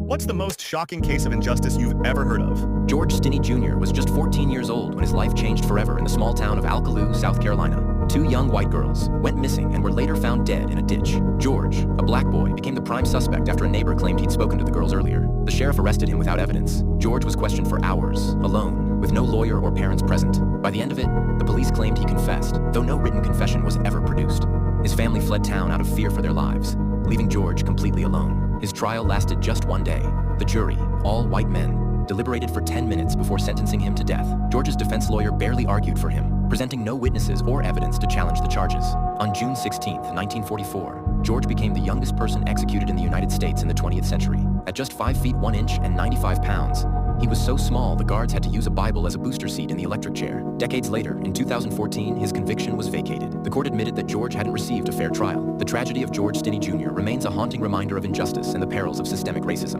What's the most shocking case of injustice you've ever heard of? George Stinney Jr. was just 14 years old when his life changed forever in the small town of Alkaloo, South Carolina. Two young white girls went missing and were later found dead in a ditch. George, a black boy, became the prime suspect after a neighbor claimed he'd spoken to the girls earlier. The sheriff arrested him without evidence. George was questioned for hours, alone, with no lawyer or parents present. By the end of it, the police claimed he confessed, though no written confession was ever produced. His family fled town out of fear for their lives, leaving George completely alone. His trial lasted just one day. The jury, all white men, deliberated for 10 minutes before sentencing him to death. George's defense lawyer barely argued for him, presenting no witnesses or evidence to challenge the charges. On June 16, 1944, George became the youngest person executed in the United States in the 20th century. At just 5 feet 1 inch and 95 pounds, he was so small the guards had to use a Bible as a booster seat in the electric chair. Decades later, in 2014, his conviction was vacated. The court admitted that George hadn't received a fair trial. The tragedy of George Stinney Jr. remains a haunting reminder of injustice and the perils of systemic racism.